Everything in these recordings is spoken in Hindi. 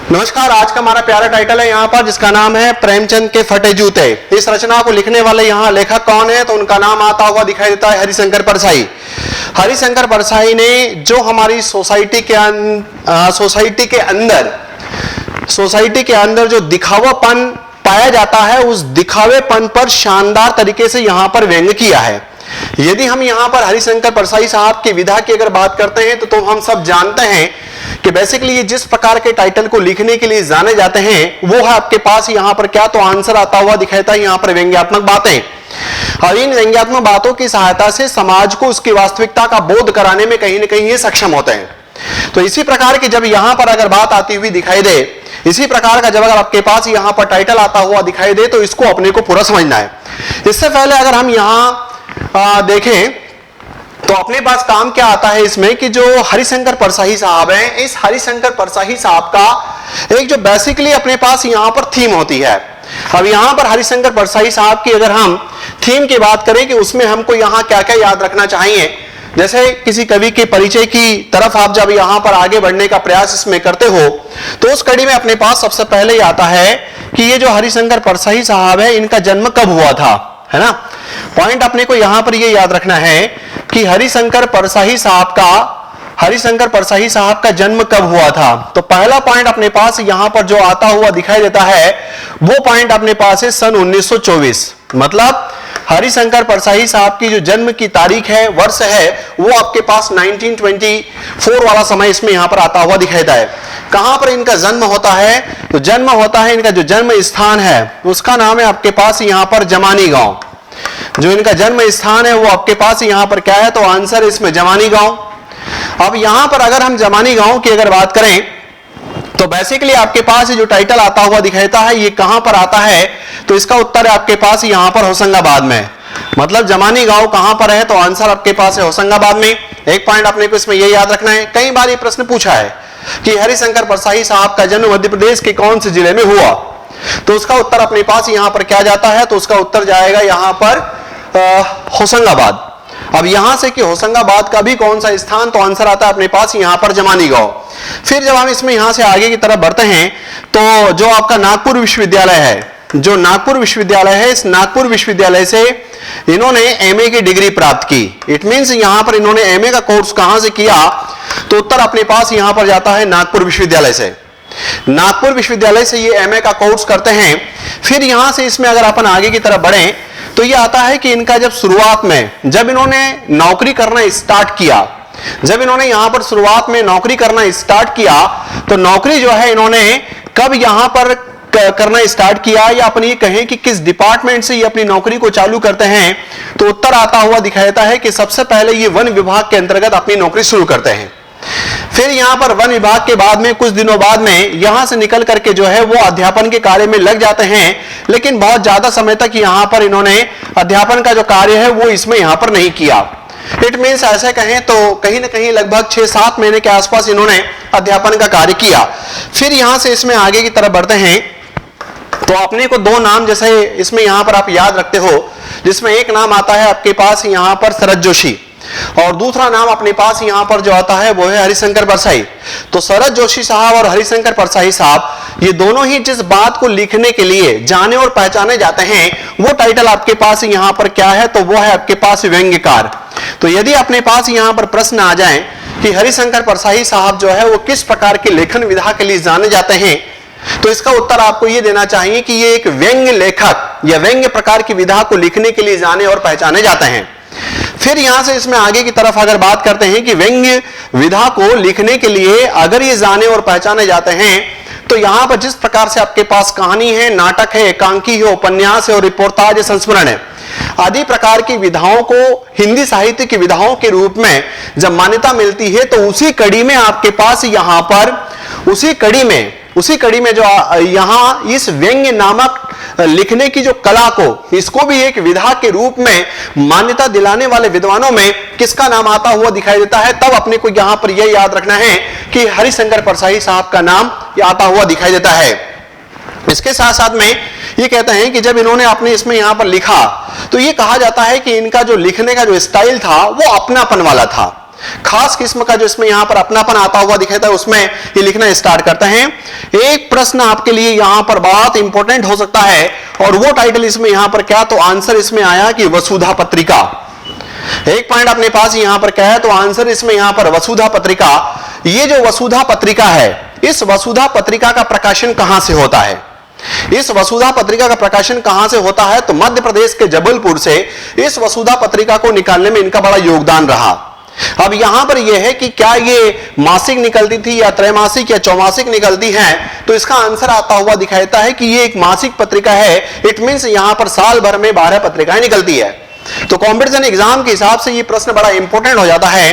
नमस्कार, आज का हमारा प्यारा टाइटल है यहाँ पर जिसका नाम है प्रेमचंद के फटे जूते। इस रचना को लिखने वाले यहाँ लेखक कौन है तो उनका नाम आता हुआ दिखाई देता है हरिशंकर परसाई। हरिशंकर परसाई ने जो हमारी सोसाइटी के अंदर जो दिखावापन पाया जाता है उस दिखावेपन पर शानदार तरीके से यहाँ पर व्यंग्य किया है। यदि हम यहाँ पर हरिशंकर परसाई साहब की विधा की अगर बात करते हैं तो हम सब जानते हैं कि बेसिकली ये जिस प्रकार के टाइटल को लिखने के लिए जाने जाते हैं वो है आपके पास यहाँ पर क्या तो आंसर आता हुआ दिखाता है यहाँ पर व्यंग्यात्मक बातें। और इन व्यंग्यात्मक बातों की सहायता से समाज को उसकी वास्तविकता का बोध कराने में कहीं ना कहीं ये सक्षम होते हैं। तो इसी प्रकार की जब यहाँ पर अगर बात आती हुई दिखाई दे, इसी प्रकार का जब अगर आपके पास यहाँ पर टाइटल आता हुआ दिखाई दे तो इसको अपने को पूरा समझना है। इससे पहले अगर हम यहाँ देखें तो अपने पास काम क्या आता है इसमें कि जो हरिशंकर परसाई साहब हैं, इस हरिशंकर परसाई साहब का एक जो बेसिकली अपने पास यहाँ पर थीम होती है। अब यहाँ पर हरिशंकर परसाई साहब की अगर हम थीम की बात करें कि उसमें हमको यहाँ क्या क्या याद रखना चाहिए, जैसे किसी कवि के परिचय की तरफ आप जब यहाँ पर आगे बढ़ने का प्रयास इसमें करते हो तो उस कड़ी में अपने पास सबसे पहले ही आता है कि ये जो हरिशंकर परसाई साहब है इनका जन्म कब हुआ था, है ना। पॉइंट अपने को यहां पर ये याद रखना है कि हरिशंकर परसाई साहब का जन्म कब हुआ था। तो पहला पॉइंट अपने पास यहां पर जो आता हुआ दिखाई देता है वो पॉइंट अपने पास है सन 1924। मतलब हरिशंकर परसाई साहब की जो जन्म की तारीख है, वर्ष है, वो आपके पास 1924 वाला समय इसमें यहां पर आता हुआ दिखाई देता है। कहां पर इनका जन्म होता है तो जन्म होता है, इनका जो जन्म स्थान है उसका नाम है आपके पास यहां पर जमानी गांव। जो इनका जन्म स्थान है वो आपके पास यहां पर क्या है तो आंसर इसमें जमानी गांव। अब यहां पर अगर हम जमानी गांव की अगर बात करें तो बेसिकली आपके पास जो टाइटल आता हुआ दिखाता है ये कहां पर आता है तो इसका उत्तर है आपके पास यहां पर होशंगाबाद में। मतलब जमानी गांव कहां पर है तो आंसर आपके पास है होशंगाबाद में। एक पॉइंट अपने को इसमें ये याद रखना है। कई बार ये प्रश्न पूछा है कि हरिशंकर परसाई साहब का जन्म मध्य प्रदेश के कौन से जिले में हुआ, तो उसका उत्तर अपने पास यहां पर क्या जाता है तो उसका उत्तर जाएगा यहां पर होशंगाबाद। अब यहां से कि होशंगाबाद का भी कौन सा स्थान तो आंसर आता है अपने पास यहां पर जमानी गांव। फिर जब हम इसमें यहां से आगे की तरफ बढ़ते हैं तो जो आपका नागपुर विश्वविद्यालय है, जो नागपुर विश्वविद्यालय है, इस नागपुर विश्वविद्यालय से इन्होंने एमए की डिग्री प्राप्त की। इट मींस यहां पर इन्होंने एमए का कोर्स कहां से किया तो उत्तर अपने पास यहां पर जाता है नागपुर विश्वविद्यालय से। नागपुर विश्वविद्यालय से ये एमए का कोर्स करते हैं। फिर यहां से इसमें अगर अपन आगे की तरफ बढ़ें तो ये आता है कि इनका जब शुरुआत में जब इन्होंने नौकरी करना स्टार्ट किया, जब इन्होंने यहां पर शुरुआत में नौकरी करना स्टार्ट किया तो नौकरी जो है इन्होंने कब यहां पर करना स्टार्ट किया या अपन ये कहें कि किस डिपार्टमेंट से ये अपनी नौकरी को चालू करते हैं तो उत्तर आता हुआ दिखाता है कि सबसे पहले ये वन विभाग के अंतर्गत अपनी नौकरी शुरू करते हैं। फिर यहां पर वन विभाग के बाद में कुछ दिनों बाद में यहां से निकल करके जो है वो अध्यापन के कार्य में लग जाते हैं, लेकिन बहुत ज्यादा समय तक यहां पर इन्होंने अध्यापन का जो कार्य है वो इसमें यहां पर नहीं किया। इट मीन्स ऐसे कहें तो कहीं ना कहीं लगभग 6-7 महीने के आसपास इन्होंने अध्यापन का कार्य किया। फिर यहां से इसमें आगे की तरफ बढ़ते हैं तो अपने को दो नाम जैसे इसमें यहां पर आप याद रखते हो, जिसमें एक नाम आता है आपके पास यहां पर शरद जोशी और दूसरा नाम अपने पास यहां पर जो आता है वो है हरिशंकर परसाई। तो शरद जोशी साहब और हरिशंकर परसाई साहब ये दोनों ही जिस बात को लिखने के लिए जाने और पहचाने जाते हैं वो टाइटल आपके पास यहां पर क्या है तो वो है आपके पास व्यंग्यकार। तो यदि अपने पास यहां पर प्रश्न आ जाए कि हरिशंकर परसाई साहब जो है वो किस प्रकार के लेखन विधा के लिए जाने जाते हैं तो इसका उत्तर आपको यह देना चाहिए कि ये एक व्यंग्य लेखक या व्यंग्य प्रकार की विधा को लिखने के लिए जाने और पहचाने जाते हैं। फिर यहां से इसमें आगे की तरफ अगर बात करते हैं कि व्यंग्य विधा को लिखने के लिए अगर ये जाने और पहचाने जाते हैं तो यहां पर जिस प्रकार से आपके पास कहानी है, नाटक है, एकांकी है, उपन्यास है और रिपोर्टाज संस्मरण है आदि प्रकार की विधाओं को हिंदी साहित्य की विधाओं के रूप में जब मान्यता मिलती है तो उसी कड़ी में आपके पास यहां पर उसी कड़ी में जो यहां इस व्यंग्य नामक लिखने की जो कला को इसको भी एक विधा के रूप में मान्यता दिलाने वाले विद्वानों में किसका नाम आता हुआ दिखाई देता है। तब अपने को यहां पर यह याद रखना है कि हरिशंकर परसाई साहब का नाम आता हुआ दिखाई देता है। इसके साथ साथ में ये कहते हैं कि जब इन्होंने अपने इसमें यहां पर लिखा तो ये कहा जाता है कि इनका जो लिखने का जो स्टाइल था वो अपनापन वाला था। खास किस्म का जो इसमें यहां पर अपनापन आता हुआ दिखाता है उसमें ये लिखना स्टार्ट करते हैं। एक प्रश्न आपके लिए यहां पर बहुत इंपॉर्टेंट हो सकता है, और वो टाइटल इसमें यहां पर क्या, तो आंसर इसमें आया कि वसुधा पत्रिका। एक पॉइंट अपने पास यहां पर क्या है, तो आंसर इसमें यहां पर वसुधा पत्रिका। ये जो वसुधा पत्रिका है, इस वसुधा पत्रिका का प्रकाशन कहां से होता है? इस वसुधा पत्रिका का प्रकाशन कहां से होता है? तो मध्य प्रदेश के जबलपुर से इस वसुधा पत्रिका को निकालने में इनका बड़ा योगदान रहा। अब यहां पर यह है कि क्या ये मासिक निकलती थी या त्रैमासिक या चौमासिक निकलती है, तो इसका आंसर आता हुआ दिखाई देता है कि ये एक मासिक पत्रिका है। इट मींस यहां पर साल भर में 12 पत्रिकाएं निकलती है। तो कॉम्पिटिशन एग्जाम के हिसाब से ये प्रश्न बड़ा इंपॉर्टेंट हो जाता है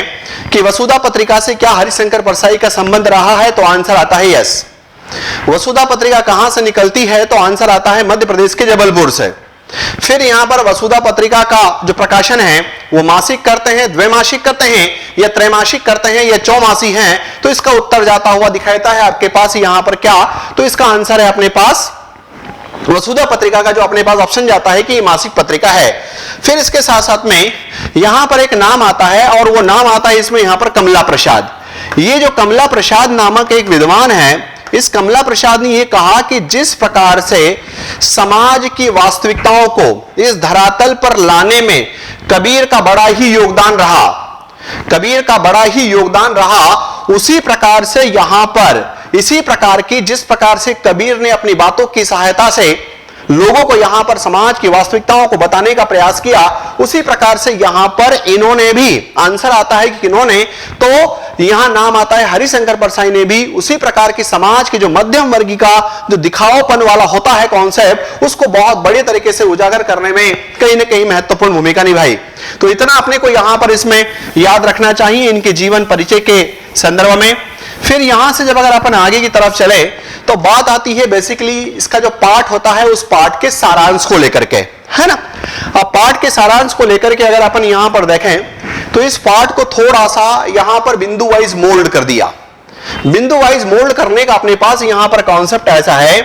कि वसुधा पत्रिका से क्या हरिशंकर परसाई का संबंध रहा है, तो आंसर आता है यस। वसुधा पत्रिका कहां से निकलती है, तो आंसर आता है मध्य प्रदेश के जबलपुर से। फिर यहां पर वसुधा पत्रिका का जो प्रकाशन है वो मासिक करते हैं, द्वैमासिक करते हैं, या त्रैमासिक करते हैं, या चौमासी हैं, तो इसका उत्तर जाता हुआ दिखाई देता है आपके पास यहां पर क्या, तो इसका आंसर है अपने पास वसुधा पत्रिका का जो अपने पास ऑप्शन जाता है कि ये मासिक पत्रिका है। फिर इसके साथ साथ में यहां पर एक नाम आता है, और वो नाम आता है इसमें यहां पर कमला प्रसाद। ये जो कमला प्रसाद नामक एक विद्वान है, इस कमला प्रसाद ने यह कहा कि जिस प्रकार से समाज की वास्तविकताओं को इस धरातल पर लाने में कबीर का बड़ा ही योगदान रहा, कबीर का बड़ा ही योगदान रहा, उसी प्रकार से यहां पर इसी प्रकार की जिस प्रकार से कबीर ने अपनी बातों की सहायता से लोगों को यहां पर समाज की वास्तविकताओं को बताने का प्रयास किया, उसी प्रकार से यहां पर इन्होंने भी, आंसर आता है कि इन्होंने, तो यहां नाम आता है हरिशंकर परसाई ने भी उसी प्रकार की समाज की जो मध्यम वर्गीय का जो दिखावापन वाला होता है कॉन्सेप्ट, उसको बहुत बड़े तरीके से उजागर करने में कहीं ना कहीं महत्वपूर्ण भूमिका निभाई। तो इतना अपने को यहां पर इसमें याद रखना चाहिए इनके जीवन परिचय के संदर्भ में। फिर यहां से जब अगर अपन आगे की तरफ चले तो बात आती है बेसिकली इसका जो पाठ होता है उस पाठ के सारांश को लेकर के, है ना। अब पाठ के सारांश को लेकर के अगर अपन यहां पर देखें तो इस पाठ को थोड़ा सा यहां पर बिंदु वाइज मोल्ड कर दिया। बिंदु वाइज मोल्ड करने का अपने पास यहां पर कॉन्सेप्ट ऐसा है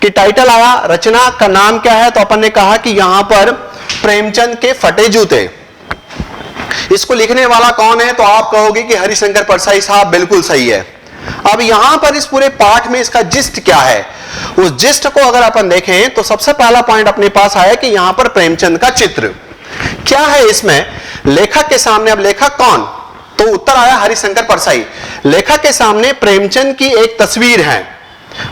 कि टाइटल आया, रचना का नाम क्या है, तो अपन ने कहा कि यहां पर प्रेमचंद के फटे जूते। इसको लिखने वाला कौन है, तो आप कहोगे कि हरिशंकर परसाई साहब, बिल्कुल सही है। अब यहां पर इस पूरे पाठ में इसका जिस्ट क्या है, उस जिस्ट को अगर अपन देखें तो सबसे पहला पॉइंट अपने पास आया कि यहां पर प्रेमचंद का चित्र क्या है। इसमें लेखक के सामने, अब लेखक कौन, तो उत्तर आया हरिशंकर परसाई। लेखक के सामने प्रेमचंद की एक तस्वीर है,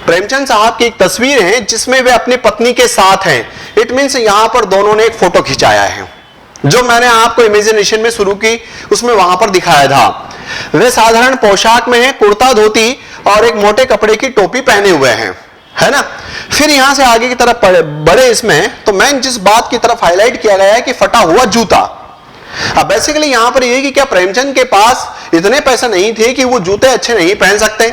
प्रेमचंद साहब की एक तस्वीर है जिसमें वे अपनी पत्नी के साथ हैं। इट मींस यहां पर दोनों ने एक फोटो खिंचाया है, जो मैंने आपको इमेजिनेशन में शुरू की उसमें वहां पर दिखाया था। वे साधारण पोशाक में हैं, कुर्ता धोती और एक मोटे कपड़े की टोपी पहने हुए हैं, है ना। फिर यहां से आगे की तरफ बड़े इसमें तो मैं जिस बात की तरफ हाईलाइट किया गया है कि फटा हुआ जूता। अब बेसिकली यहां पर यह कि क्या प्रेमचंद के पास इतने पैसे नहीं थे कि वो जूते अच्छे नहीं पहन सकते,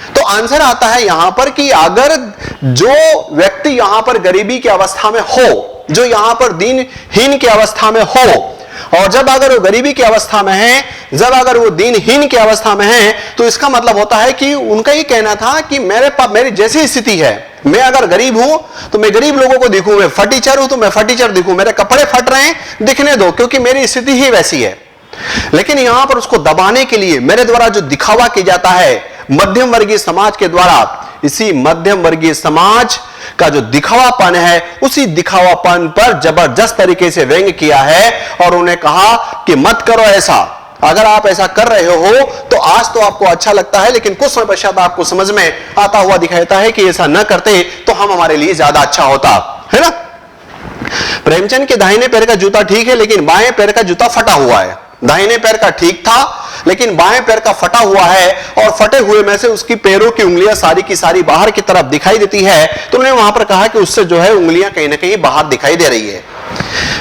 तो आंसर आता है यहां पर कि अगर जो व्यक्ति यहां पर गरीबी की अवस्था में हो, जो यहां पर दीनहीन की अवस्था में हो, और जब अगर वो गरीबी की अवस्था में है, जब अगर वो दीनहीन की अवस्था में है, तो इसका मतलब होता है कि उनका ये कहना था कि मेरी जैसी स्थिति है, मैं अगर गरीब हूं तो मैं गरीब लोगों को दिखूं, मैं फटीचर हूं तो मैं फटीचर दिखूं, मेरे कपड़े फट रहे हैं दिखने दो, क्योंकि मेरी स्थिति ही वैसी है। लेकिन यहां पर उसको दबाने के लिए मेरे द्वारा जो दिखावा किया जाता है मध्यम वर्गीय समाज के द्वारा, इसी मध्यम वर्गीय समाज का जो दिखावापन है, उसी दिखावापन पर जबरदस्त तरीके से व्यंग्य किया है और उन्हें कहा कि मत करो ऐसा। अगर आप ऐसा कर रहे हो तो आज तो आपको अच्छा लगता है, लेकिन कुछ समय पश्चात आपको समझ में आता हुआ दिखाता है कि ऐसा न करते तो हम हमारे लिए ज्यादा अच्छा होता, है ना। प्रेमचंद के दाहिने पैर का जूता ठीक है, लेकिन बाएं पैर का जूता फटा हुआ है। दाहिने पैर का ठीक था, लेकिन बाएं पैर का फटा हुआ है, और फटे हुए में से उसकी पैरों की उंगलियां सारी की सारी बाहर की तरफ दिखाई देती है। तो उन्होंने वहां पर कहा कि उससे जो है उंगलियां कहीं ना कहीं बाहर दिखाई दे रही है।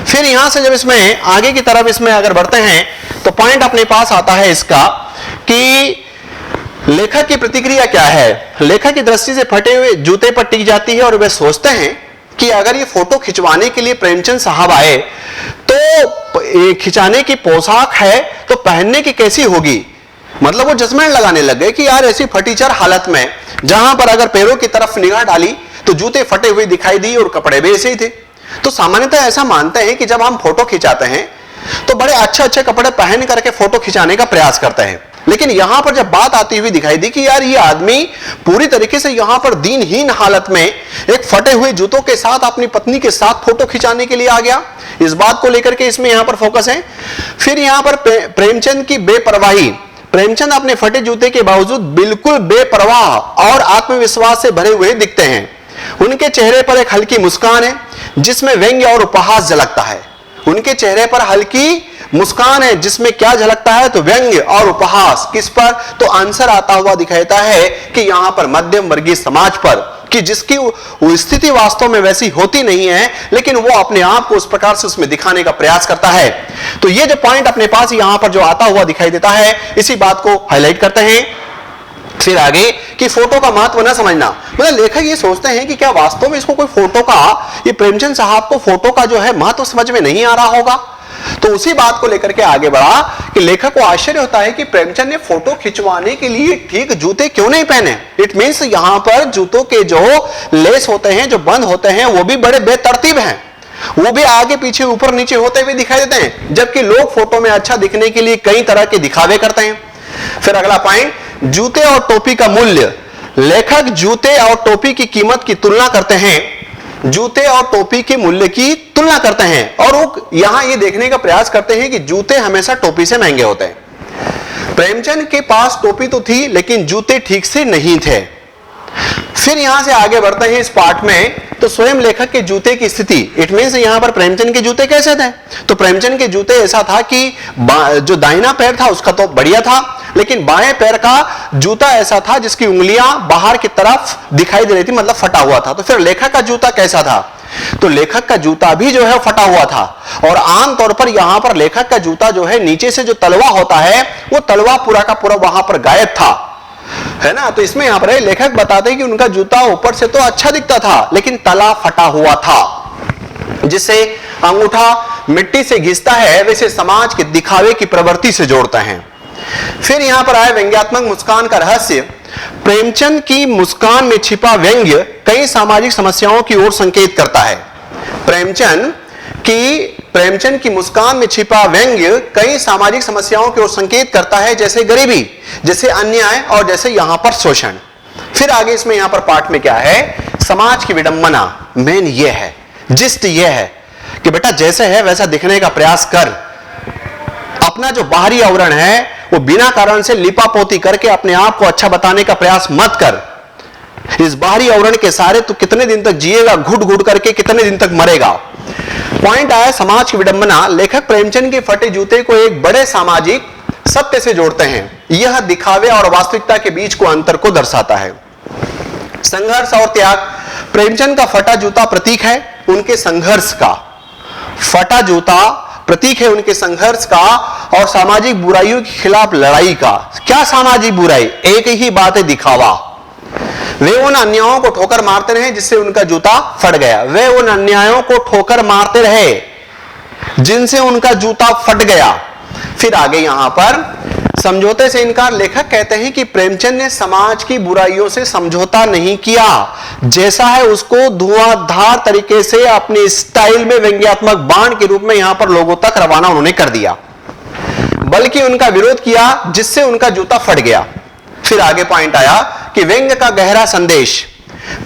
फिर यहां से जब इसमें आगे की तरफ इसमें अगर बढ़ते हैं तो पॉइंट अपने पास आता है इसका कि लेखक की प्रतिक्रिया क्या है। लेखक की दृष्टि से फटे हुए जूते पर टिक जाती है और वे सोचते हैं कि अगर ये फोटो खिंचवाने के लिए प्रेमचंद साहब आए तो खिंचाने की पोशाक है तो पहनने की कैसी होगी। मतलब वो जजमेंट लगाने लग गए कि यार ऐसी फटीचर हालत में जहां पर अगर पैरों की तरफ निगाह डाली तो जूते फटे हुए दिखाई दिए और कपड़े भी ऐसे ही थे। तो सामान्यतः ऐसा मानते हैं कि जब हम फोटो खिंचाते हैं तो बड़े अच्छे अच्छे कपड़े पहन करके फोटो खिंचाने का प्रयास करते हैं, लेकिन यहां पर जब बात आती हुई दिखाई दी कि यार ये आदमी पूरी तरीके से यहां पर दीनहीन हालत में एक फटे हुए जूतों के साथ अपनी पत्नी के साथ फोटो खिंचाने के लिए आ गया, इस बात को लेकर के इसमें यहां पर फोकस है। फिर यहां पर प्रेमचंद की बेपरवाही, प्रेमचंद अपने फटे जूते के बावजूद बिल्कुल बेपरवाह और आत्मविश्वास से भरे हुए दिखते हैं। उनके चेहरे पर एक हल्की मुस्कान है जिसमें व्यंग्य और उपहास झलकता है। उनके चेहरे पर हल्की मुस्कान है जिसमें क्या झलकता है, तो व्यंग्य और उपहास। किस पर, तो आंसर आता हुआ दिखाता है कि यहां पर मध्यम वर्गीय समाज पर, कि जिसकी स्थिति वास्तव में वैसी होती नहीं है, लेकिन वो अपने आप को उस प्रकार से उसमें दिखाने का प्रयास करता है। तो ये जो पॉइंट अपने पास यहां पर जो आता हुआ दिखाई देता है, इसी बात को हाईलाइट करते हैं। फिर आगे कि फोटो का महत्व न समझना, मतलब लेखक ये सोचते हैं कि क्या वास्तव में इसको कोई फोटो का, ये प्रेमचंद साहब को फोटो का जो है महत्व समझ में नहीं आ रहा होगा। तो उसी बात को लेकर के आगे बढ़ा कि लेखक को आश्चर्य होता है कि प्रेमचंद ने फोटो खिंचवाने के लिए ठीक जूते क्यों नहीं पहने। इट मींस यहां पर जूतों के जो लेस होते हैं, जो बंद होते हैं, वो भी बड़े बेतरतीब हैं, वो भी आगे पीछे ऊपर नीचे होते हुए दिखाई देते हैं, जबकि लोग फोटो में अच्छा दिखने के लिए कई तरह के दिखावे करते हैं। फिर अगला पॉइंट, जूते और टोपी का मूल्य। लेखक जूते और टोपी की कीमत की तुलना करते हैं, जूते और टोपी के मूल्य की तुलना करते हैं, और वो यहां ये देखने का प्रयास करते हैं कि जूते हमेशा टोपी से महंगे होते हैं। प्रेमचंद के पास टोपी तो थी लेकिन जूते ठीक से नहीं थे। फिर यहां से आगे बढ़ते हैं इस पार्ट में, तो स्वयं लेखक के जूते की स्थिति, इट मींस यहां पर प्रेमचंद के जूते कैसे थे, तो प्रेमचंद के जूते ऐसा था कि जो दाहिना पैर था उसका तो बढ़िया था, लेकिन बाएं पैर का जूता ऐसा था जिसकी उंगलियां बाहर की तरफ दिखाई दे रही थी, मतलब फटा हुआ था। तो फिर लेखक का जूता कैसा था, तो लेखक का जूता भी जो है फटा हुआ था, और आमतौर पर यहां पर लेखक का जूता जो है नीचे से जो तलवा होता है वो तलवा पूरा का पूरा वहां पर गायब था, है ना। तो इसमें यहां पर लेखक बताते हैं कि उनका जूता ऊपर से तो अच्छा दिखता था लेकिन तला फटा हुआ था, जिससे अंगूठा मिट्टी से घिसता है वैसे समाज के दिखावे की प्रवृत्ति से जोड़ते हैं। फिर यहां पर आए व्यंग्यात्मक मुस्कान का रहस्य। प्रेमचंद की मुस्कान में छिपा व्यंग्य कई सामाजिक समस्याओं की ओर संकेत करता है। प्रेमचंद की मुस्कान में छिपा व्यंग्य कई सामाजिक समस्याओं की ओर संकेत करता है, जैसे गरीबी, जैसे अन्याय और जैसे यहां पर शोषण। फिर आगे इसमें यहां पर पाठ में क्या है, समाज की विडंबना। मेन ये है, जिस्ट ये है कि बेटा जैसे है वैसा दिखने का प्रयास कर, अपना जो बाहरी आवरण है वो बिना कारण से लिपापोती करके अपने आप को अच्छा बताने का प्रयास मत कर। इस बाहरी आवरण के सारे तो कितने दिन तक जिएगा, घुट घुट करके कितने दिन तक मरेगा। पॉइंट आया समाज की विडंबना। लेखक प्रेमचंद के फटे जूते को एक बड़े सामाजिक सत्य से जोड़ते हैं। यह दिखावे और वास्तविकता के बीच को अंतर को दर्शाता है। संघर्ष और त्याग। प्रेमचंद का फटा जूता प्रतीक है उनके संघर्ष का, फटा जूता प्रतीक है उनके संघर्ष का और सामाजिक बुराइयों के खिलाफ लड़ाई का। क्या सामाजिक बुराई, एक ही बात है, दिखावा। वे उन अन्यायों को ठोकर मारते रहे जिससे उनका जूता फट गया। वे उन अन्यायों को ठोकर मारते रहे जिनसे उनका जूता फट गया। फिर आगे यहां पर समझौते से इनकार। लेखक कहते हैं कि प्रेमचंद ने समाज की बुराइयों से समझौता नहीं किया, जैसा है उसको धुआंधार तरीके से अपने स्टाइल में व्यंग्यात्मक बाण के रूप में यहां पर लोगों तक रवाना उन्होंने कर दिया, बल्कि उनका विरोध किया जिससे उनका जूता फट गया। फिर आगे पॉइंट आया कि व्यंग्य का गहरा संदेश।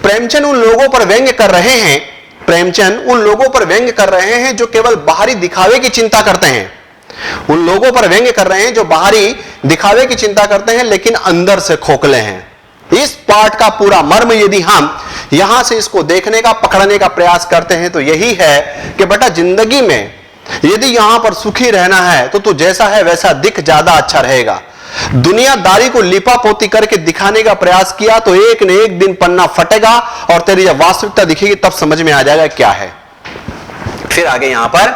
प्रेमचंद उन लोगों पर व्यंग्य कर रहे हैं, प्रेमचंद उन लोगों पर व्यंग्य कर रहे हैं जो केवल बाहरी दिखावे की चिंता करते हैं। उन लोगों पर व्यंग्य कर रहे हैं जो बाहरी दिखावे की चिंता करते हैं लेकिन अंदर से खोखले हैं। इस पाठ का पूरा मर्म यदि हम यहां से इसको देखने का, पकड़ने का प्रयास करते हैं तो यही है कि बेटा जिंदगी में यदि यहां पर सुखी रहना है तो तू जैसा है वैसा दिख, ज्यादा अच्छा रहेगा। दुनियादारी को लिपापोती करके दिखाने का प्रयास किया तो एक न एक दिन पन्ना फटेगा और तेरी जब वास्तविकता दिखेगी तब समझ में आ जाएगा क्या है। फिर आगे यहां पर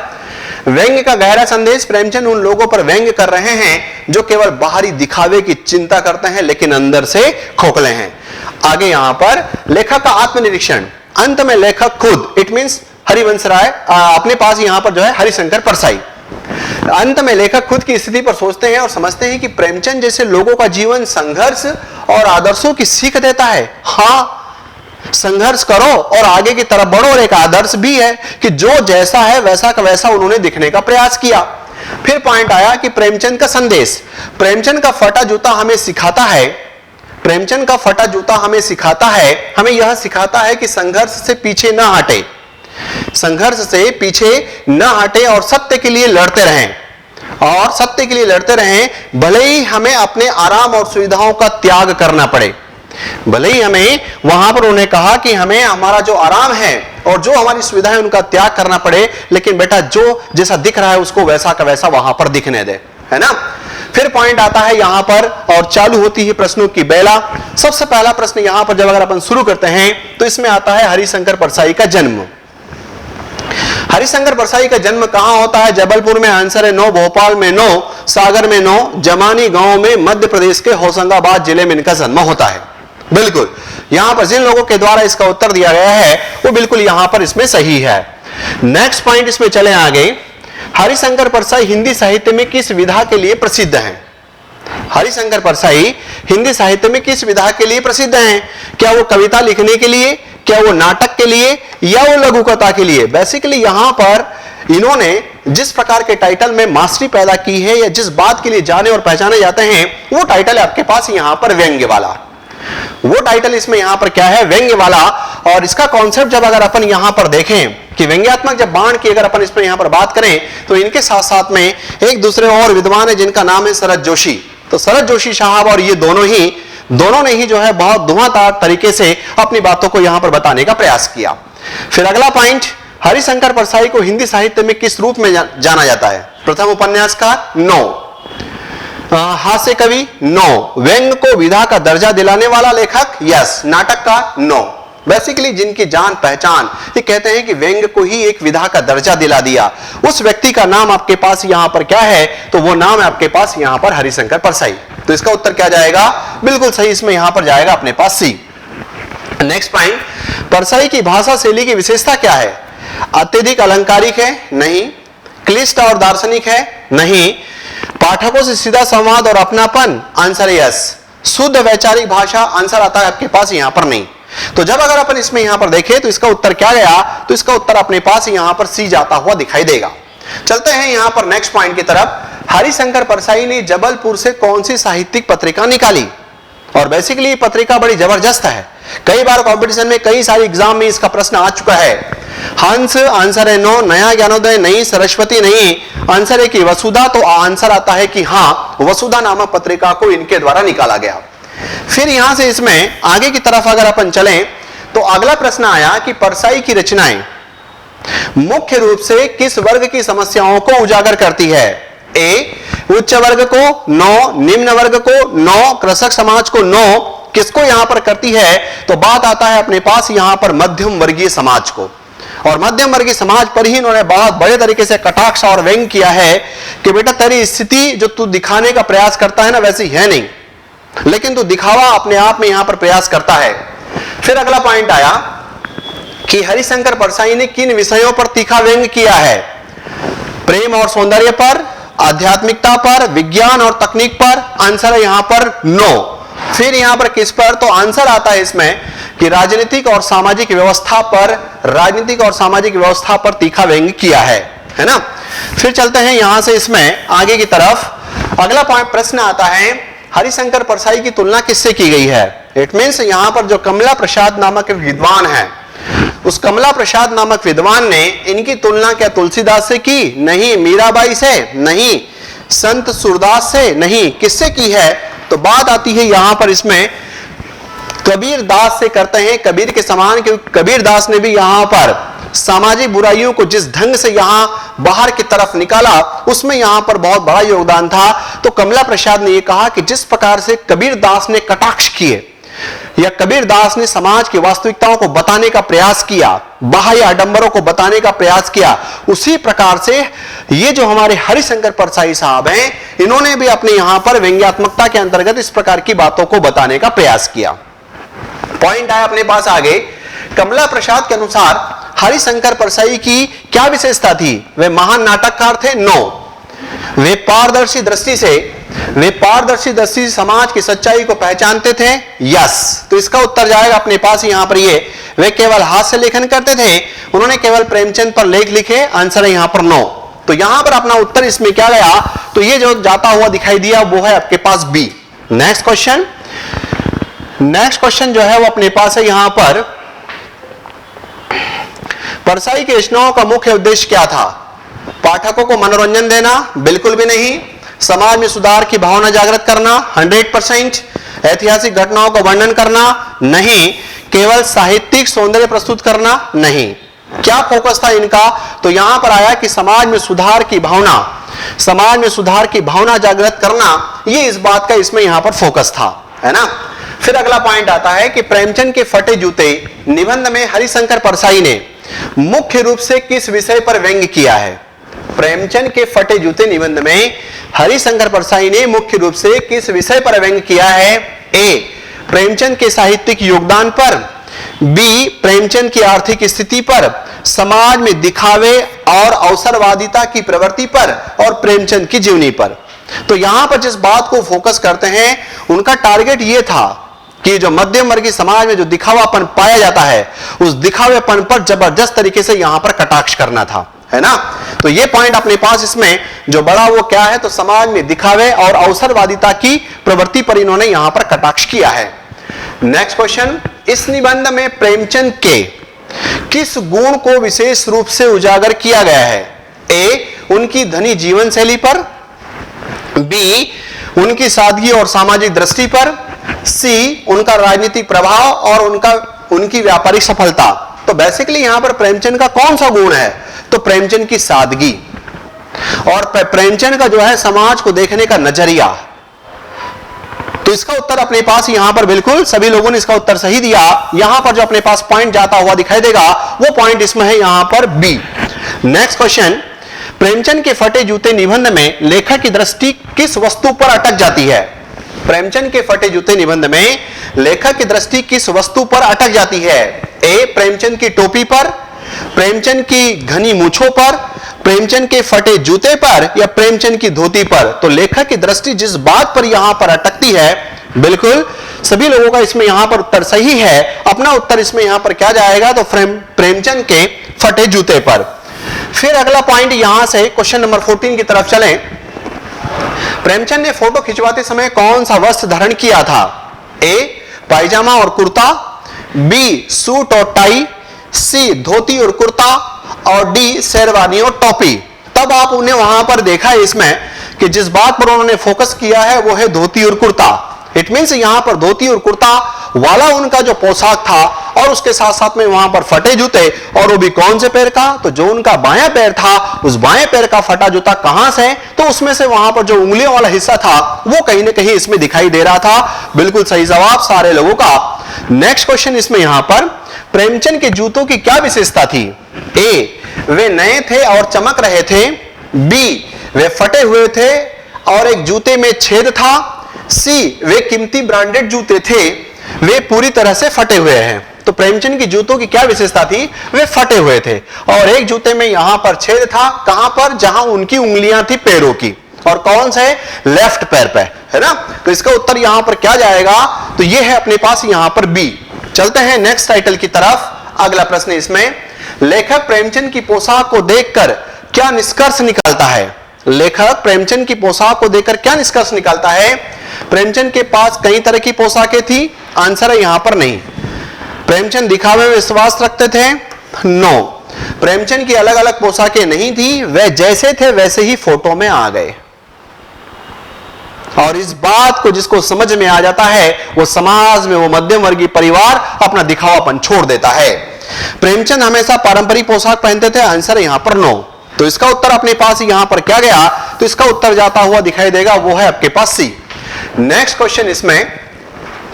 व्यंग्य का गहरा संदेश। प्रेमचंद उन लोगों पर व्यंग्य कर रहे हैं जो केवल बाहरी दिखावे की चिंता करते हैं लेकिन अंदर से खोखले हैं। आगे यहां पर लेखक का आत्मनिरीक्षण। अंत में लेखक खुद, इट मींस हरिवंश राय, अपने पास यहां पर जो है हरिशंकर परसाई, अंत में लेखक खुद की स्थिति पर सोचते हैं और समझते हैं कि प्रेमचंद जैसे लोगों का जीवन संघर्ष और आदर्शों की सीख देता है। हाँ, संघर्ष करो और आगे की तरफ बढ़ो, और एक आदर्श भी है कि जो जैसा है वैसा का वैसा उन्होंने दिखने का प्रयास किया। फिर पॉइंट आया कि प्रेमचंद का संदेश, प्रेमचंद का फटा जूता हमें सिखाता है, प्रेमचंद का फटा जूता हमें सिखाता है, हमें यह सिखाता है कि संघर्ष से पीछे ना हटे, संघर्ष से पीछे न हटे और सत्य के लिए लड़ते रहें, और सत्य के लिए लड़ते रहें, भले ही हमें अपने आराम और सुविधाओं का त्याग करना पड़े। भले ही हमें, वहां पर उन्हें कहा कि हमें हमारा जो आराम है और जो हमारी सुविधा है उनका त्याग करना पड़े, लेकिन बेटा जो जैसा दिख रहा है उसको वैसा का वैसा वहां पर दिखने दे, है ना। फिर पॉइंट आता है यहां पर और चालू होती है प्रश्नों की बेला। सबसे पहला प्रश्न यहां पर जब अगर अपन शुरू करते हैं तो इसमें आता है हरिशंकर परसाई का जन्म। हरिशंकर परसाई का जन्म कहां होता है? जबलपुर में आंसर है 9, भोपाल में 9, सागर में 9, जमानी गांव में मध्य प्रदेश के होशंगाबाद जिले में इनका जन्म होता है। बिल्कुल यहां पर जिन लोगों के द्वारा इसका उत्तर दिया गया है वो बिल्कुल यहां पर इसमें सही है। नेक्स्ट पॉइंट इसमें चले आगे। हरिशंकर परसाई हिंदी साहित्य में किस विधा के लिए प्रसिद्ध हैं? हरिशंकर परसाई हिंदी साहित्य में किस विधा के लिए प्रसिद्ध हैं? क्या वो कविता लिखने के लिए, क्या वो नाटक के लिए, या वो लघु कथा के लिए? बेसिकली यहां पर इन्होंने जिस प्रकार के टाइटल में मास्टरी पैदा की है या जिस बात के लिए जाने और पहचाने जाते हैं वो टाइटल है आपके पास यहां पर व्यंग्य वाला। वो टाइटल इसमें यहां पर क्या है? व्यंग्य वाला। और इसका कॉन्सेप्ट जब अगर अपन यहां पर देखें कि व्यंग्यात्मक जब बाण की अगर अपन इसमें यहां पर बात करें तो इनके साथ साथ में एक दूसरे और विद्वान है जिनका नाम है शरद जोशी। तो शरद जोशी साहब और ये दोनों ने ही जो है बहुत धुआंधार तरीके से अपनी बातों को यहां पर बताने का प्रयास किया। फिर अगला पॉइंट, हरिशंकर परसाई को हिंदी साहित्य में किस रूप में जाना जाता है? प्रथम उपन्यासकार? नो। हास्य कवि? नो। व्यंग्य को विधा का दर्जा दिलाने वाला लेखक? यस। नाटककार? नो। बेसिकली जिनकी जान पहचान, ये कहते हैं कि व्यंग्य को ही एक विधा का दर्जा दिला दिया, उस व्यक्ति का नाम आपके पास यहां पर क्या है? तो वो नाम है आपके पास यहां पर हरिशंकर परसाई। तो इसका उत्तर क्या जाएगा? बिल्कुल सही, इसमें यहां पर जाएगा अपने पास सी। नेक्स्ट पॉइंट, परसाई की भाषा शैली की विशेषता क्या है? अत्यधिक अलंकारिक है? नहीं। क्लिष्ट और दार्शनिक है? नहीं। पाठकों से सीधा संवाद और अपनापन? Answer yes. शुद्ध वैचारिक भाषा? आंसर आता है आपके पास यहां पर नहीं। तो जब अगर अपन इसमें यहां पर देखें तो इसका उत्तर क्या गया? तो इसका उत्तर अपने पास यहां पर सी जाता हुआ दिखाई देगा। चलते हैं यहां पर नेक्स्ट पॉइंट की तरफ। हरिशंकर परसाई ने जबलपुर से कौन सी साहित्यिक पत्रिका निकाली? और बेसिकली ये पत्रिका बड़ी जबरदस्त है, कई बार कंपटीशन में, कई सारे एग्जाम में इसका प्रश्न आ चुका है। हंस? आंसर है नो। नया ज्ञानोदय? नहीं। सरस्वती? नहीं। आंसर है कि वसुधा? तो आंसर आता है कि हाँ, वसुधा नामक पत्रिका को इनके द्वारा निकाला गया। फिर यहां से इसमें आगे की तरफ अगर अपन चलें तो अगला प्रश्न आया कि परसाई की रचनाएं मुख्य रूप से किस वर्ग की समस्याओं को उजागर करती है? ए, उच्च वर्ग को? नो। निम्न वर्ग को? नो। कृषक समाज को? नो। किसको यहां पर करती है? तो बात आता है अपने पास यहां पर मध्यम वर्गीय समाज को। और मध्यम वर्गीय समाज पर ही इन्होंने बहुत बड़े तरीके से कटाक्ष और व्यंग किया है कि बेटा तेरी स्थिति जो तू दिखाने का प्रयास करता है ना वैसी है नहीं, लेकिन तू दिखावा अपने आप में यहां पर प्रयास करता है। फिर अगला पॉइंट आया कि हरिशंकर परसाई ने किन विषयों पर तीखा व्यंग किया है? प्रेम और सौंदर्य पर? आध्यात्मिकता पर? विज्ञान और तकनीक पर? आंसर है यहां पर नो। फिर यहां पर किस पर? तो आंसर आता है इसमें कि राजनीतिक और सामाजिक व्यवस्था पर, राजनीतिक और सामाजिक व्यवस्था पर तीखा व्यंग किया है ना। फिर चलते हैं यहां से इसमें आगे की तरफ। अगला पॉइंट प्रश्न आता है हरिशंकर परसाई की तुलना किससे की गई है? इट मींस यहां पर जो कमला प्रसाद नामक विद्वान है, उस कमला प्रसाद नामक विद्वान ने इनकी तुलना क्या तुलसीदास से की? नहीं। मीराबाई से? नहीं। संत सूरदास से? नहीं। किससे की है? तो बात आती है यहां पर इसमें कबीर दास से करते हैं, कबीर के समान, क्योंकि कबीर दास ने भी यहां पर सामाजिक बुराइयों को जिस ढंग से यहां बाहर की तरफ निकाला उसमें यहां पर बहुत बड़ा योगदान था। तो कमला प्रसाद ने यह कहा कि जिस प्रकार से कबीर दास ने कटाक्ष किए या कबीर दास ने समाज की वास्तविकताओं को बताने का प्रयास किया, बाह्य आडंबरों को बताने का प्रयास किया, उसी प्रकार से ये जो हमारे हरिशंकर परसाई साहब हैं इन्होंने भी अपने यहां पर व्यंग्यात्मकता के अंतर्गत इस प्रकार की बातों को बताने का प्रयास किया। पॉइंट आया अपने पास आगे। कमला प्रसाद के अनुसार हरिशंकर परसाई की क्या विशेषता थी? वे महान नाटककार थे? नो। वे पारदर्शी दृष्टि से समाज की सच्चाई को पहचानते थे? यस। तो इसका उत्तर जाएगा अपने पास यहां पर ये। वे केवल हास्य लेखन करते थे? उन्होंने केवल प्रेमचंद पर लेख लिखे? आंसर है यहां पर नो। तो तो यहां पर अपना उत्तर इसमें क्या गया, तो ये जो जाता हुआ दिखाई दिया वो है आपके पास बी। नेक्स्ट क्वेश्चन जो है वो अपने पास है यहां पर, परसाई की रचनाओं का मुख्य उद्देश्य क्या था? पाठकों को मनोरंजन देना? बिल्कुल भी नहीं। समाज में सुधार की भावना जागृत करना? 100%। ऐतिहासिक घटनाओं का वर्णन करना? नहीं। केवल साहित्यिक सौंदर्य प्रस्तुत करना? नहीं। क्या फोकस था इनका? तो यहां पर आया कि समाज में सुधार की भावना जागृत करना, ये इस बात का इसमें यहां पर फोकस था, है ना। फिर अगला पॉइंट आता है कि प्रेमचंद के फटे जूते निबंध में हरिशंकर परसाई ने मुख्य रूप से किस विषय पर व्यंग्य किया है? प्रेमचंद के फटे जूते निबंध में हरिशंकर परसाई ने मुख्य रूप से किस विषय पर व्यंग्य किया है? ए, प्रेमचंद के साहित्यिक योगदान पर, बी, प्रेमचंद की आर्थिक स्थिति पर, समाज में दिखावे और अवसरवादिता की प्रवृत्ति पर, और प्रेमचंद की जीवनी पर। तो यहां पर जिस बात को फोकस करते हैं उनका टारगेट यह था कि जो मध्यम वर्गीय समाज में जो दिखावापन पाया जाता है उस दिखावेपन पर जबरदस्त तरीके से यहां पर कटाक्ष करना था, है ना। तो ये पॉइंट अपने पास इसमें जो बड़ा वो क्या है, तो समाज में दिखावे और अवसरवादिता की प्रवृत्ति पर इन्होंने यहां पर कटाक्ष किया है। नेक्स्ट क्वेश्चन, इस निबंध में प्रेमचंद के किस गुण को विशेष रूप से उजागर किया गया है? ए, उनकी धनी जीवन शैली पर, बी, उनकी सादगी और सामाजिक दृष्टि पर, सी, उनका राजनीतिक प्रभाव और उनकी व्यापारिक सफलता। तो बेसिकली यहां पर प्रेमचंद का कौन सा गुण है? तो प्रेमचंद की सादगी और प्रेमचंद का जो है समाज को देखने का नजरिया। तो इसका उत्तर अपने पास यहां पर बिल्कुल सभी लोगों ने इसका उत्तर सही दिया। यहां पर जो अपने पास पॉइंट जाता हुआ दिखाई देगा वो पॉइंट इसमें है यहां पर बी। नेक्स्ट क्वेश्चन, प्रेमचंद के फटे जूते निबंध में लेखक की दृष्टि किस वस्तु पर अटक जाती है? प्रेमचंद के फटे जूते निबंध में लेखक की दृष्टि किस वस्तु पर अटक जाती है? ए, प्रेमचंद की टोपी पर, प्रेमचंद की घनी मूंछों पर, प्रेमचंद के फटे जूते पर, या प्रेमचंद की धोती पर। तो लेखक की दृष्टि जिस बात पर यहां पर अटकती है, बिल्कुल सभी लोगों का इसमें यहां पर उत्तर सही है। अपना उत्तर इसमें यहां पर क्या जाएगा? तो प्रेमचंद के फटे जूते पर। फिर अगला पॉइंट यहां से क्वेश्चन नंबर 14 की तरफ चलें। प्रेमचंद ने फोटो खिंचवाते समय कौन सा वस्त्र धारण किया था? ए, पायजामा और कुर्ता, बी, सूट और टाई, सी, धोती और कुर्ता, और डी, शेरवानी और टोपी। तब आप उन्हें वहां पर देखा है इसमें कि जिस बात पर उन्होंने फोकस किया है वो है धोती और कुर्ता। इट मींस यहां पर धोती और कुर्ता वाला उनका जो पोशाक था और उसके साथ साथ में वहां पर फटे जूते, और वो भी कौन से पैर का? तो जो उनका बायां पैर था उस बाएं पैर का फटा जूता कहां से? तो उसमें से वहां पर जो उंगलियों वाला हिस्सा था वो कहीं ना कहीं इसमें दिखाई दे रहा था। बिल्कुल सही जवाब सारे लोगों का। नेक्स्ट क्वेश्चन इसमें यहां पर, प्रेमचंद के जूतों की क्या विशेषता थी? ए, वे नए थे और चमक रहे थे, बी, वे फटे हुए थे और एक जूते में छेद था, सी, वे कीमती ब्रांडेड जूते थे, वे पूरी तरह से फटे हुए हैं। तो प्रेमचंद की जूतों की क्या विशेषता थी? वे फटे हुए थे और एक जूते में यहां पर छेद था, कहां पर? जहां उनकी उंगलियां थी पैरों की, और कौन से? लेफ्ट पैर पे, है ना। तो इसका उत्तर यहां पर क्या जाएगा? तो यह है अपने पास यहां पर बी। चलते हैं नेक्स्ट टाइटल की तरफ। अगला प्रश्न इसमें, लेखक प्रेमचंद की पोशाक को देखकर क्या निष्कर्ष निकालता है? लेखक प्रेमचंद की पोशाक को देखकर क्या निष्कर्ष निकालता है? प्रेमचंद के पास कई तरह की पोशाकें थी, आंसर है यहां पर नहीं। प्रेमचंद दिखावे में विश्वास रखते थे, नो। प्रेमचंद की अलग अलग पोशाकें नहीं थी, वे जैसे थे वैसे ही फोटो में आ गए। और इस बात को जिसको समझ में आ जाता है वो समाज में वो मध्यम वर्गीय परिवार अपना दिखावापन छोड़ देता है। प्रेमचंद हमेशा पारंपरिक पोशाक पहनते थे, आंसर है यहां पर नो। तो इसका उत्तर अपने पास यहां पर क्या गया? तो इसका उत्तर जाता हुआ दिखाई देगा वो है आपके पास सी। नेक्स्ट क्वेश्चन इसमें,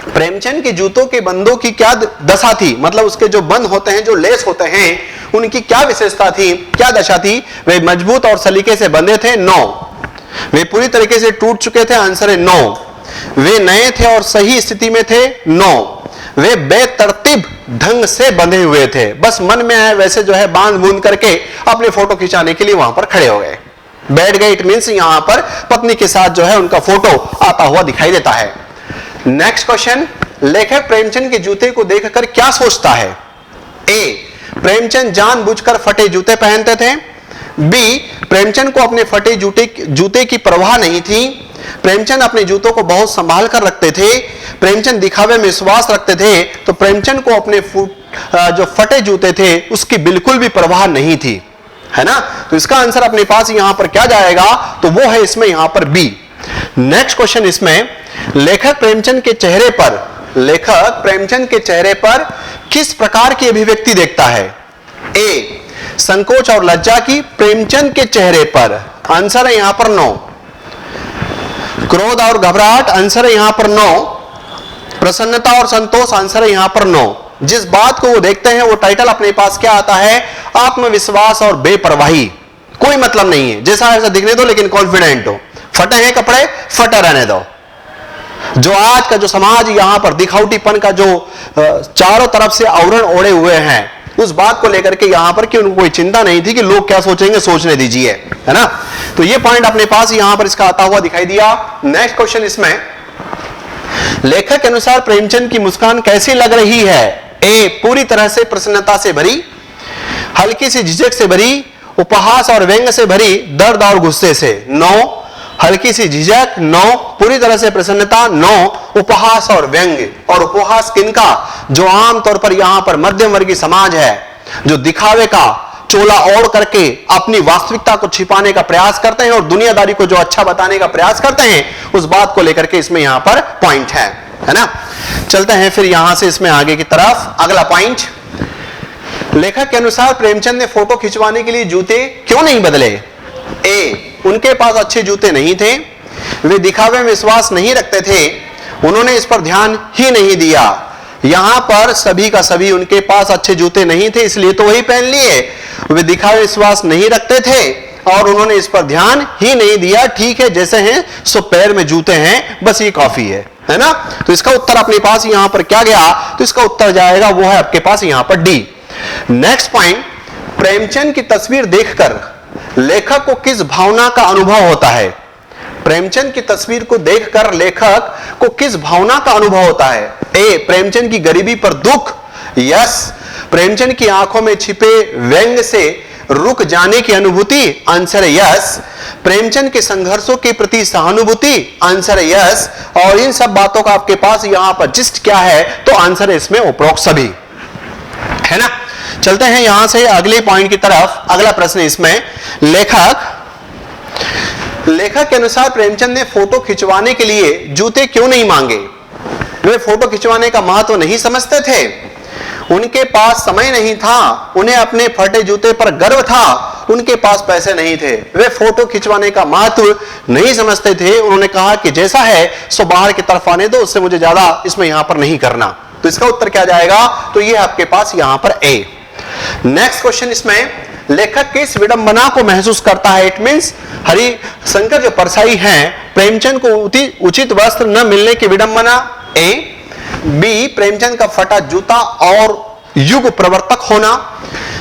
प्रेमचंद के जूतों के बंदों की क्या दशा थी? मतलब उसके जो बंद होते हैं, जो लेस होते हैं, उनकी क्या विशेषता थी, क्या दशा थी? वे मजबूत और सलीके से बंधे थे, नो। वे पूरी तरीके से टूट चुके थे, आंसर है नो। वे नए थे और सही स्थिति में थे, नो। वे बेतरतीब ढंग से बंधे हुए थे, बस मन में आए वैसे जो है बांध बूंद करके अपने फोटो खिंचाने के लिए वहां पर खड़े हो गए, बैठ गए। इट मींस यहां पर पत्नी के साथ जो है उनका फोटो आता हुआ दिखाई देता है। नेक्स्ट क्वेश्चन, लेखक प्रेमचंद के जूते को देखकर क्या सोचता है? ए, प्रेमचंद जानबूझकर फटे जूते पहनते थे, बी, प्रेमचंद को अपने फटे जूते की परवाह नहीं थी। प्रेमचंद अपने जूतों को बहुत संभाल कर रखते थे। प्रेमचंद दिखावे में विश्वास रखते थे। तो प्रेमचंद को अपने जो फटे जूते थे उसकी बिल्कुल भी परवाह नहीं थी, है ना। तो इसका आंसर अपने पास यहां पर क्या जाएगा, तो वो है इसमें यहां पर बी। नेक्स्ट क्वेश्चन इसमें, लेखक प्रेमचंद के चेहरे पर किस प्रकार की अभिव्यक्ति देखता है। ए, संकोच और लज्जा की प्रेमचंद के चेहरे पर, आंसर है यहां पर नो। क्रोध और घबराहट, आंसर है यहां पर नो। प्रसन्नता और संतोष, आंसर है यहां पर नो। जिस बात को वो देखते हैं वो टाइटल अपने पास क्या आता है, आत्मविश्वास और बेपरवाही। कोई मतलब नहीं है, जैसा ऐसा दिखने दो लेकिन कॉन्फिडेंट हो। फटे हैं कपड़े, फटे रहने दो। जो आज का जो समाज यहां पर दिखावटीपन का जो चारों तरफ से आवरण ओढ़े हुए हैं, उस बात को लेकर के यहां पर कि उनको कोई चिंता नहीं थी कि लोग क्या सोचेंगे, सोचने दीजिए, है ना। तो ये पॉइंट अपने पास यहां पर इसका आता हुआ दिखाई दिया। नेक्स्ट क्वेश्चन इसमें, लेखक के अनुसार प्रेमचंद की मुस्कान कैसी लग रही है। ए, पूरी तरह से प्रसन्नता से भरी, हल्की सी झिझक से भरी, उपहास और व्यंग से भरी, दर्द और गुस्से से। नो, हल्की सी झिझक, नो, पूरी तरह से प्रसन्नता, नो, उपहास और व्यंग। और उपहास किनका, जो आमतौर पर यहां पर मध्यम वर्गीय समाज है, जो दिखावे का चोला ओढ़ करके अपनी वास्तविकता को छिपाने का प्रयास करते हैं और दुनियादारी को जो अच्छा बताने का प्रयास करते हैं, उस बात को लेकर के इसमें यहां पर पॉइंट है ना। चलते हैं फिर यहां से इसमें आगे की तरफ। अगला पॉइंट, लेखक के अनुसार प्रेमचंद ने फोटो खिंचवाने के लिए जूते क्यों नहीं बदले। ए, उनके पास अच्छे जूते नहीं थे, वे दिखावे में विश्वास नहीं रखते थे, उन्होंने इस पर ध्यान ही नहीं दिया। यहां पर सभी का सभी उनके पास अच्छे जूते नहीं थे, इसलिए तो वही पहन लिए। वे दिखावे विश्वास नहीं रखते थे और उन्होंने इस पर ध्यान ही नहीं दिया। ठीक है, जैसे हैं सो पैर में जूते हैं, बस ये काफी है ना। तो इसका उत्तर अपने पास यहां पर क्या गया, तो इसका उत्तर जाएगा वो है आपके पास यहां पर डी। नेक्स्ट पॉइंट, प्रेमचंद की तस्वीर देखकर लेखक को किस भावना का अनुभव होता है। प्रेमचंद की तस्वीर को देखकर लेखक को किस भावना का अनुभव होता है। ए, प्रेमचंद की गरीबी पर दुख, यस। प्रेमचंद की आंखों में छिपे व्यंग से रुक जाने की अनुभूति, आंसर है यस। प्रेमचंद के संघर्षों के प्रति सहानुभूति, आंसर है यस। और इन सब बातों का आपके पास यहां पर जिस्ट क्या है, तो आंसर है इसमें उपरोक्त सभी, है ना। चलते हैं यहां से अगले पॉइंट की तरफ। अगला प्रश्न इसमें, लेखक के अनुसार प्रेमचंद ने फोटो खिंचवाने के लिए जूते क्यों नहीं मांगे। वे फोटो खिंचवाने का महत्व नहीं समझते थे, उनके पास समय नहीं था, उन्हें अपने फटे जूते पर गर्व था, उनके पास पैसे नहीं थे। वे फोटो खिंचवाने का महत्व नहीं समझते थे, उन्होंने कहा कि जैसा है सो बाहर की तरफ आने दो, उससे मुझे ज्यादा इसमें यहां पर नहीं करना। तो इसका उत्तर क्या जाएगा, तो ये आपके पास यहां पर ए। नेक्स्ट क्वेश्चन इसमें, लेखक किस विडंबना को महसूस करता है। इट मींस हरिशंकर जो परसाई हैं, प्रेमचंद को उचित वस्त्र न मिलने की विडंबना। ए, बी, प्रेमचंद का फटा जूता और युग प्रवर्तक होना।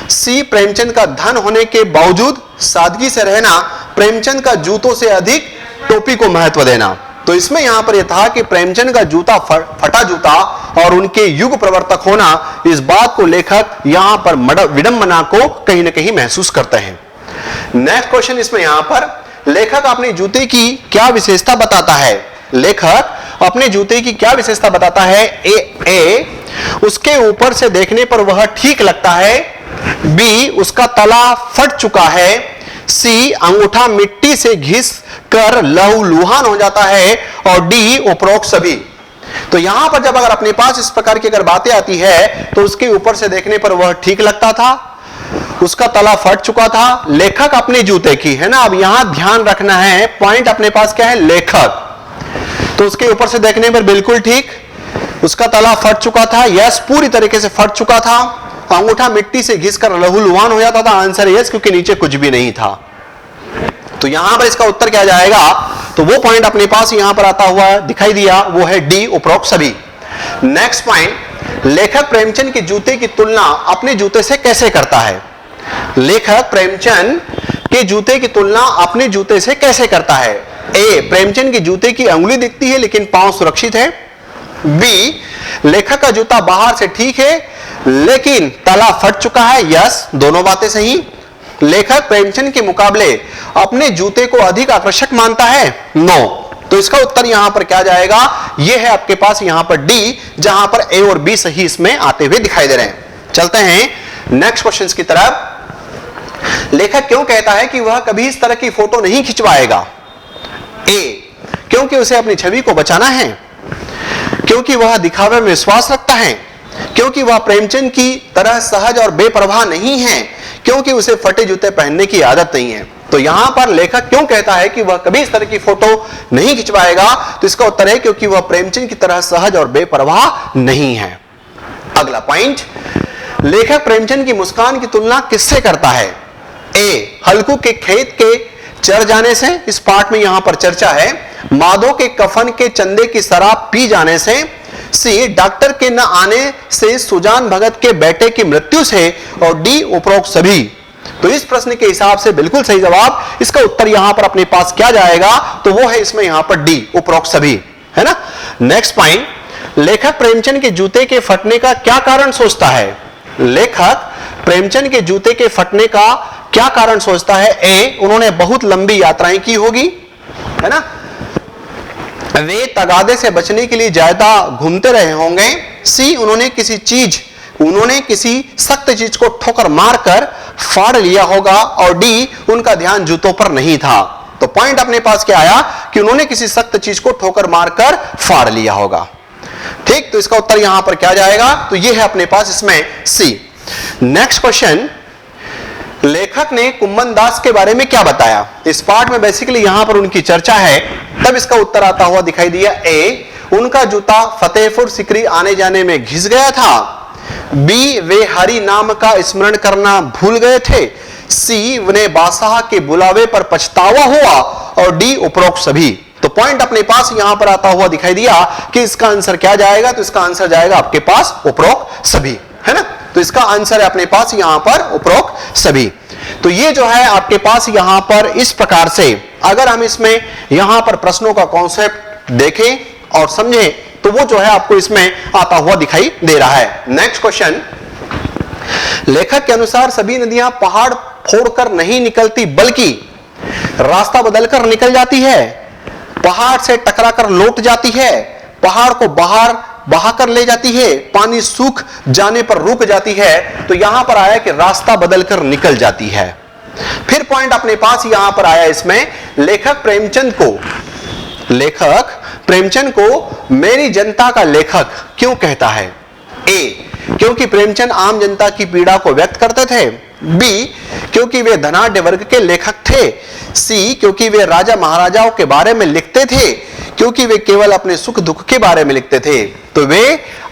सी, प्रेमचंद का धन होने के बावजूद सादगी से रहना। प्रेमचंद का जूतों से अधिक टोपी को महत्व देना। तो इसमें यहां पर यह था कि प्रेमचंद का जूता फटा जूता और उनके युग प्रवर्तक होना, इस बात को लेखक यहां पर विडंबना को कहीं ना कहीं महसूस करते हैं। नेक्स्ट क्वेश्चन इसमें यहां पर, लेखक अपने जूते की क्या विशेषता बताता है। लेखक अपने जूते की क्या विशेषता बताता है। ए, उसके ऊपर से देखने पर वह ठीक लगता है। बी, उसका तला फट चुका है। सी, अंगूठा मिट्टी से घिस कर लहूलुहान हो जाता है। और डी, उपरोक्त सभी। तो यहां पर जब अगर अपने पास इस प्रकार की अगर बातें आती है, तो उसके ऊपर से देखने पर वह ठीक लगता था, उसका तला फट चुका था। लेखक अपने जूते की, है ना। अब यहां ध्यान रखना है, पॉइंट अपने पास क्या है, लेखक। तो उसके ऊपर से देखने पर बिल्कुल ठीक, उसका तला फट चुका था, यस, पूरी तरीके से फट चुका था। अंगूठा मिट्टी से घिसकर लहूलुहान हो जाता था, आंसर यस, क्योंकि नीचे कुछ भी नहीं था। तो यहां पर इसका उत्तर क्या जाएगा, तो वो पॉइंट अपने पास यहां पर आता हुआ दिखाई दिया, वो है डी, उपरोक्त सभी। नेक्स्ट पॉइंट, लेखक प्रेमचंद के जूते की तुलना अपने जूते से कैसे करता है। लेखक प्रेमचंद के जूते की तुलना अपने जूते से कैसे करता है। ए, प्रेमचंद के जूते की अंगुली दिखती है लेकिन पांव सुरक्षित है। बी, लेखक का जूता बाहर से ठीक है लेकिन तला फट चुका है, यस, दोनों बातें सही। लेखक प्रेमचंद के मुकाबले अपने जूते को अधिक आकर्षक मानता है? नो। तो इसका उत्तर यहां पर क्या जाएगा? यह है आपके पास यहां पर डी, जहां पर ए और बी सही इसमें आते हुए दिखाई दे रहे हैं। चलते हैं नेक्स्ट क्वेश्चन की तरफ। लेखक क्यों कहता है कि वह कभी इस तरह की फोटो नहीं खिंचवाएगा? ए, क्योंकि उसे अपनी छवि को बचाना है, क्योंकि वह दिखावे में विश्वास रखता है, क्योंकि वह प्रेमचंद की तरह सहज और बेपरवाह नहीं है, क्योंकि उसे फटे जूते पहनने की आदत नहीं है। तो यहां पर लेखक क्यों कहता है कि वह कभी इस तरह की फोटो नहीं खिंचवाएगा? तो इसका उत्तर है क्योंकि वह प्रेमचंद की तरह सहज और बेपरवाह नहीं है। अगला पॉइंट, लेखक प्रेमचंद की मुस्कान की तुलना किससे करता है? ए, हल्कू के खेत के चर जाने से, इस पार्ट में यहां पर चर्चा है। माधो के कफन के चंदे की शराब पी जाने से। सी, डॉक्टर के न आने से, सुजान भगत के बेटे की मृत्यु से। और डी, उपरोक्त सभी। तो इस प्रश्न के हिसाब से बिल्कुल सही जवाब, इसका उत्तर यहां पर अपने पास क्या जाएगा? तो वो है इसमें यहां पर डी, उपरोक्त सभी, है ना। नेक्स्ट पॉइंट, लेखक प्रेमचंद के जूते के फटने का क्या कारण सोचता है? लेखक प्रेमचंद के जूते के फटने का क्या कारण सोचता है? ए, उन्होंने बहुत लंबी यात्राएं की होगी, है ना। वे तगादे से बचने के लिए ज्यादा घूमते रहे होंगे। सी, उन्होंने किसी सख्त चीज को ठोकर मारकर फाड़ लिया होगा। और डी, उनका ध्यान जूतों पर नहीं था। तो पॉइंट अपने पास क्या आया कि उन्होंने किसी सख्त चीज को ठोकर मारकर फाड़ लिया होगा। ठीक, तो इसका उत्तर यहां पर क्या जाएगा? तो यह है अपने पास इसमें सी। नेक्स्ट क्वेश्चन, लेखक ने कुम्मन दास के बारे में क्या बताया? इस पार्ट में बेसिकली यहां पर उनकी चर्चा है, तब इसका उत्तर आता हुआ दिखाई दिया। ए, उनका जूता फतेहपुर सिकरी आने जाने में घिस गया था। बी, वे हरि नाम का स्मरण करना भूल गए थे। सी, उन्हें बादशाह के बुलावे पर पछतावा हुआ। और डी, उपरोक्त सभी। तो पॉइंट अपने पास यहां पर आता हुआ दिखाई दिया कि इसका आंसर क्या जाएगा? तो इसका आंसर जाएगा आपके पास उपरोक्त सभी, है ना। तो इसका आंसर है अपने पास यहां पर उपरोक्त सभी। तो ये जो है आपके पास यहां पर इस प्रकार से, अगर हम इसमें यहां पर प्रश्नों का कॉन्सेप्ट देखें और समझें, तो वो जो है आपको इसमें आता हुआ दिखाई दे रहा है। नेक्स्ट क्वेश्चन, लेखक के अनुसार सभी नदियां पहाड़ फोड़कर नहीं निकलती, बल्कि रास्ता बदलकर निकल जाती है, पहाड़ से टकराकर लौट जाती है, पहाड़ को बाहर बहाकर ले जाती है, पानी सूख जाने पर रुक जाती है। तो यहां पर आया कि रास्ता बदलकर निकल जाती है। फिर पॉइंट अपने पास यहां पर आया इसमें, लेखक प्रेमचंद को मेरी जनता का लेखक क्यों कहता है? ए, क्योंकि प्रेमचंद आम जनता की पीड़ा को व्यक्त करते थे। बी, क्योंकि वे धनाढ्य वर्ग के लेखक थे। सी, क्योंकि वे राजा महाराजाओं के बारे में लिखते थे, क्योंकि वे केवल अपने सुख दुख के बारे में लिखते थे। तो वे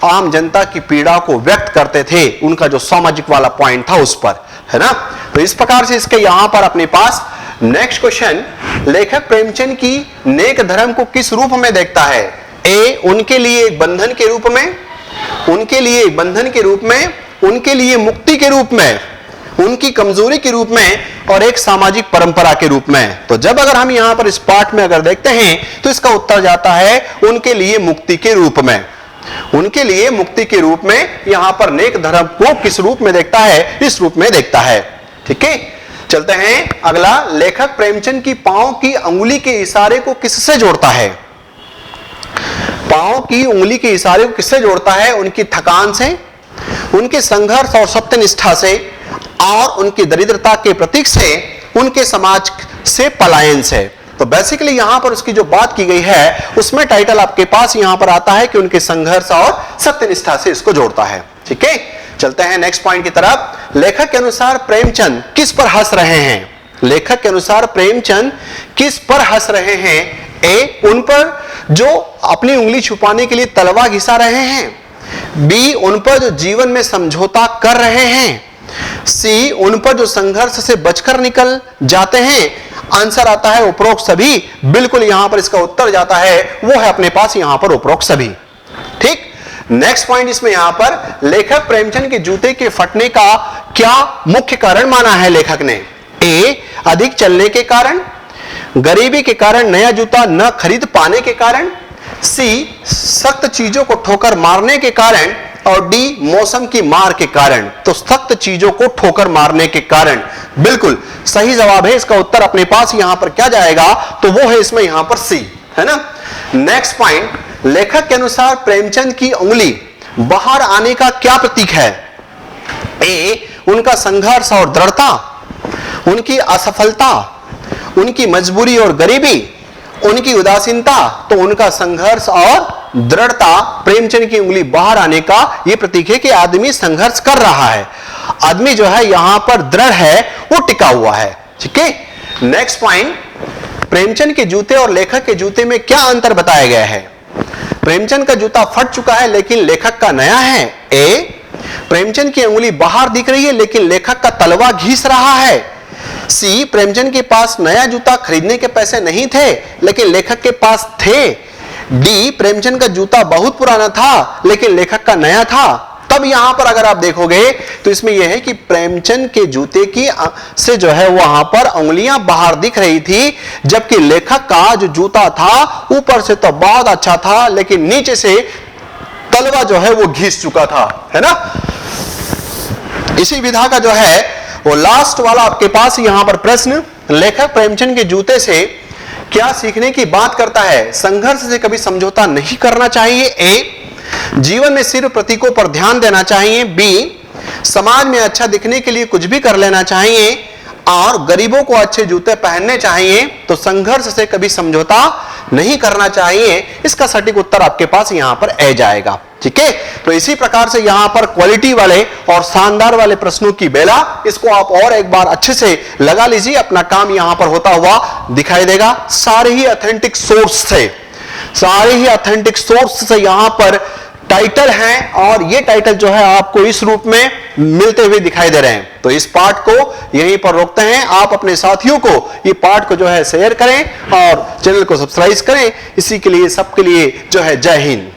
आम जनता की पीड़ा को व्यक्त करते थे, उनका जो सामाजिक वाला पॉइंट था उस पर, है ना। तो इस प्रकार से इसके यहां पर अपने पास नेक्स्ट क्वेश्चन, लेखक प्रेमचंद की नेक धर्म को किस रूप में देखता है? ए, उनके लिए एक बंधन के रूप में, उनके लिए मुक्ति के रूप में, उनकी कमजोरी के रूप में, और एक सामाजिक परंपरा के रूप में। तो जब अगर हम यहां पर इस पार्ट में अगर देखते हैं, तो इसका उत्तर जाता है उनके लिए मुक्ति के रूप में। उनके लिए मुक्ति के रूप में यहां पर नेक धर्म को किस रूप में देखता है? इस रूप में देखता है। ठीक है, चलते हैं अगला, लेखक प्रेमचंद की पांव की अंगुली के इशारे को किससे जोड़ता है? पांव की उंगली के इशारे को किससे जोड़ता है? उनकी थकान से, उनके संघर्ष और सत्यनिष्ठा से, और उनकी दरिद्रता के प्रतीक से, उनके समाज से पलायन से। तो बेसिकली यहां पर उसकी जो बात की गई है, उसमें टाइटल आपके पास यहां पर आता है कि उनके संघर्ष और सत्यनिष्ठा से इसको जोड़ता है। ठीक है, चलते हैं नेक्स्ट पॉइंट की तरफ। लेखक के अनुसार प्रेमचंद किस पर हंस रहे हैं? लेखक के अनुसार प्रेमचंद किस पर हंस रहे हैं? ए, उन पर जो अपनी उंगली छुपाने के लिए तलवार घिसा रहे हैं। बी, उन पर जो जीवन में समझौता कर रहे हैं। सी, उन पर जो संघर्ष से बचकर निकल जाते हैं। आंसर आता है उपरोक्त सभी। बिल्कुल यहां पर इसका उत्तर जाता है, वो है अपने पास यहां पर उपरोक्त सभी। ठीक, नेक्स्ट पॉइंट इसमें यहां पर, लेखक प्रेमचंद के जूते के फटने का क्या मुख्य कारण माना है लेखक ने? ए, अधिक चलने के कारण, गरीबी के कारण नया जूता न खरीद पाने के कारण। सी, सख्त चीजों को ठोकर मारने के कारण। और डी मौसम की मार के कारण, तो सख्त चीजों को ठोकर मारने के कारण। बिल्कुल सही जवाब है, इसका उत्तर अपने पास यहां पर क्या जाएगा, तो वो है इसमें यहां पर सी, है ना। नेक्स्ट पॉइंट, लेखक के अनुसार प्रेमचंद की उंगली बाहर आने का क्या प्रतीक है? ए उनका संघर्ष और दृढ़ता, उनकी असफलता, उनकी मजबूरी और गरीबी, उनकी उदासीनता, तो उनका संघर्ष और दृढ़ता। प्रेमचंद की उंगली बाहर आने का यह प्रतीक है कि आदमी संघर्ष कर रहा है, आदमी जो है यहां पर दृढ़ है, वो टिका हुआ है। ठीक है। नेक्स्ट पॉइंट, प्रेमचंद के जूते और लेखक के जूते में क्या अंतर बताया गया है? प्रेमचंद का जूता फट चुका है लेकिन लेखक का नया है। ए प्रेमचंद की उंगली बाहर दिख रही है लेकिन लेखक का तलवा घिस रहा है। सी प्रेमचंद के पास नया जूता खरीदने के पैसे नहीं थे लेकिन लेखक के पास थे। डी प्रेमचंद का जूता बहुत पुराना था लेकिन लेखक का नया था। तब यहां पर अगर आप देखोगे तो इसमें यह है कि प्रेमचंद के जूते की से जो है वहां पर उंगलियां बाहर दिख रही थी, जबकि लेखक का जो जूता था ऊपर से तो बहुत अच्छा था लेकिन नीचे से तलवा जो है वो घिस चुका था, है ना। इसी विधा का जो है वो लास्ट वाला आपके पास यहां पर प्रश्न, लेखक प्रेमचंद के जूते से क्या सीखने की बात करता है? संघर्ष से कभी समझौता नहीं करना चाहिए। ए जीवन में सिर्फ प्रतीकों पर ध्यान देना चाहिए। बी समाज में अच्छा दिखने के लिए कुछ भी कर लेना चाहिए। और गरीबों को अच्छे जूते पहनने चाहिए। तो संघर्ष से कभी समझौता नहीं करना चाहिए। इसका सटीक उत्तर आपके पास यहां पर ए जाएगा। ठीक है। तो इसी प्रकार से यहां पर क्वालिटी वाले और शानदार वाले प्रश्नों की बेला, इसको आप और एक बार अच्छे से लगा लीजिए, अपना काम यहां पर होता हुआ दिखाई देगा। सारे ही ऑथेंटिक सोर्स से, सारे ही ऑथेंटिक सोर्स से यहां पर टाइटल हैं और ये टाइटल जो है आपको इस रूप में मिलते हुए दिखाई दे रहे हैं। तो इस पार्ट को यहीं पर रोकते हैं। आप अपने साथियों को ये पार्ट को जो है शेयर करें और चैनल को सब्सक्राइब करें। इसी के लिए, सबके लिए जो है जय हिंद।